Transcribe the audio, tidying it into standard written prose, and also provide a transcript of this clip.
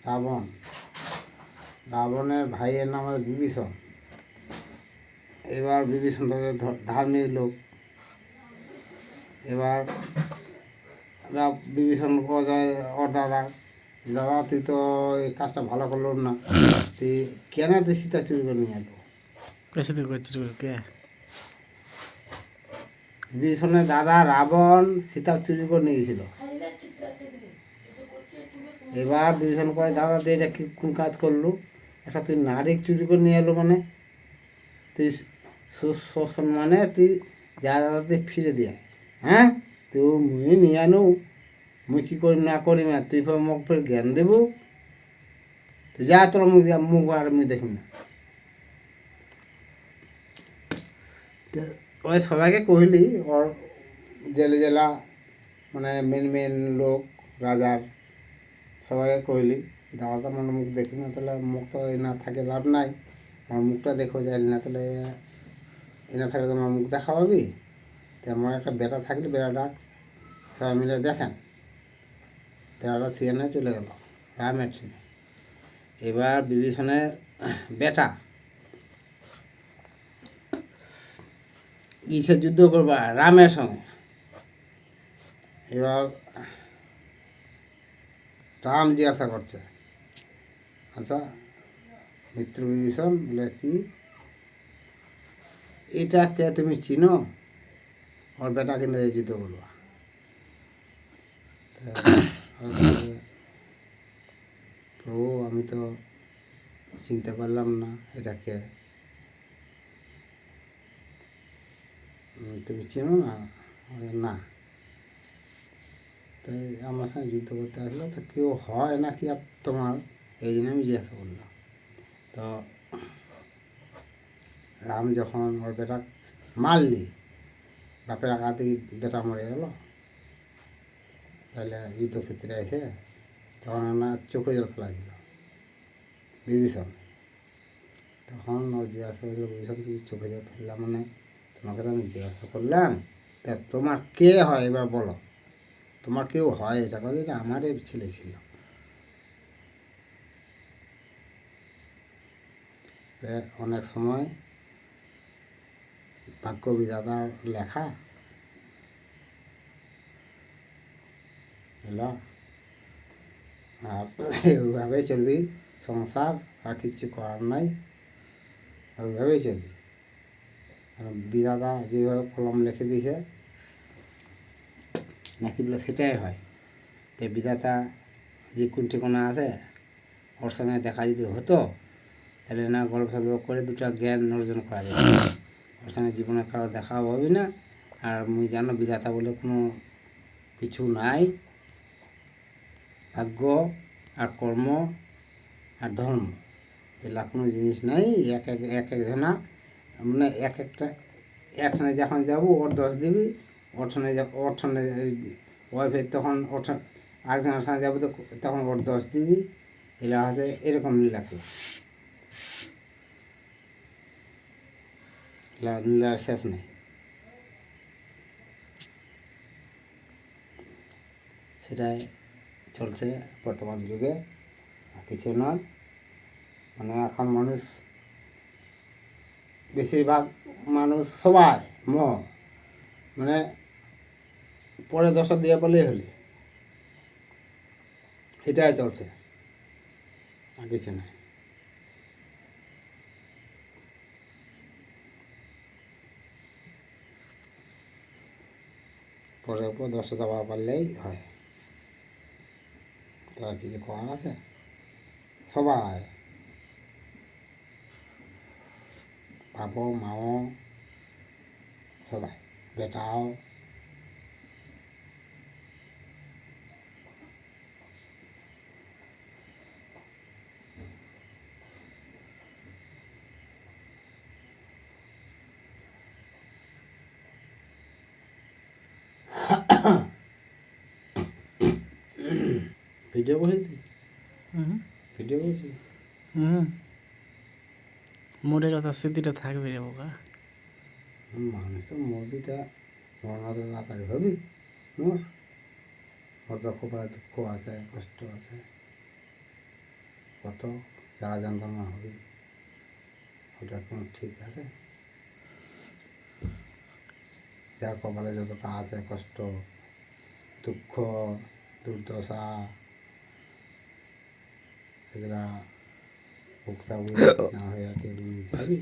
রাবণ, রাবণের ভাইয়ের নাম হয় বিভীষণ। এবার বিভীষণ তো ধার্মিক লোক। এবার বিভীষণ ওর দাদা, দাদা তুই তো এই কাজটা ভালো করলো না, তুই কেন তুই সীতা চুরি করে নিয়ে এলো? বিভীষণের দাদা রাবণ সীতা চুরি করে নিয়ে গেছিল। এবার বিভীষণ কয়, দাদা তুই এটা কি কোন কাজ করলু? একটা তুই নারী চুরি করে নিয়ে এলো, মানে তুই শোষণ, মানে তুই যা দাদা তুই ফিরে দিয়ে, হ্যাঁ তুই মুই নিয়ে আনু, মুই কী করি না করি না, তুই মোক ফের জ্ঞান দেবো, তুই যা তোর মুখ মুখ আর মুই দেখি না। ওই সবাইকে কহিলি, ওর জেলে জেলা মানে মেন লোক রাজার সবাইকে কহিলি, দাদা তো আমার মুখ দেখি না, তাহলে মুখ তো না থাকে লাভ নাই, আমার মুখটা দেখো যাইলি না, তাহলে এনা থাকলে তোমার মুখ দেখা পাবি। তো আমার একটা বেটা থাকলে বেটাটা সবাই মিলে দেখেন, বেটাটা থিয়ে নিয়ে চলে গেল রামের ট্রেনে। এবার বিভীষণের বেটা গিয়েছে যুদ্ধ করবা রামের সঙ্গে। এবার রাম জিজ্ঞাসা করছে, আচ্ছা মিত্র বিভীষণ, বলে কি এটা কে তুমি চিনো? ওর বেটা কিন্তু এই যুদ্ধ করবা। প্রভু আমি তো চিনতে পারলাম না এটা কে, তুমি চিনো না? না। তাই আমার সঙ্গে যুদ্ধ করতে আসলো, তো কেউ হয় নাকি তোমার, এই জন্য আমি জিজ্ঞাসা করলাম। তো রাম যখন ওর বেটা মারলি, বাপের আঘাতে বেটা মরে গেল, তাহলে যুদ্ধক্ষেত্রে এসে তখন আমার চোখে জল ফেলা ছিল বিভীষণ। তখন ও জিজ্ঞাসা করছিল, বিভীষণ তুমি চোখে জল ফেললাম মানে? তোমাকে তো আমি জিজ্ঞাসা করলাম তা তোমার কে হয় এবার বলো, তোমার কেউ হয়? এটা কথা এটা আমারই ছেলে ছিল। অনেক সময় ভাগ্য বিধাতার লেখা, হলো, আর ওইভাবেই চলবি সংসার, আর কিচ্ছু করার নাই, ওইভাবেই চলবি। বিধাতা যেভাবে কলম লিখে দিয়েছে নাকি বলে সেটাই হয়। তো বিধাতা যে কোন ঠিকানা আছে, ওর সঙ্গে দেখা যদি হতো তাহলে না গল্প সল্প করে দুটো জ্ঞান অর্জন করা যাবে। ওর সঙ্গে জীবনে কারো দেখাও হবে না, আর মুই জানো বিধাতা বলে কোনো কিছু নাই, ভাগ্য আর কর্ম আর ধর্ম এগুলা কোনো জিনিস নাই। এক জনা মানে একখানে যখন যাবো ওর দোষ দিবি, ওর সঙ্গে ওয়াইফের তখন আরেকজনের সঙ্গে যাবো তো তখন ওর দোষ দিবি, এগুলা হচ্ছে এরকম লীলাকে, লীলার শেষ নেই। সেটাই চলছে বর্তমান যুগে, কিছু নয়। মানে এখন মানুষ, বেশিরভাগ মানুষ সবাই মানে পরে দশটা দিয়ে বলেই হলে, এটাই চলছে, আর কিছু নয়। পরের উপর দশটা দেওয়া পারলেই হয়, তার কিছু করার আছে? সবাই বাপও মাও সবাই, বেটাও ভিডিও করেছি, ভিডিও করেছি। মরে গেল, স্মৃতিটা থাকবে রে বাবা। মানুষ তো মরবিটা মরণাতে তাড়াতাড়ি হবি, মোর তো খুব দুঃখ আছে, কষ্ট আছে। কত জ্বালা যন্ত্রণা হবে, ওটা কোনো ঠিক আছে? যার কপালে যতটা আছে কষ্ট, দুঃখ, দুর্দশা, এগুলা ভুক্তভোগী না হয়ে আর কি এমনি যাবি?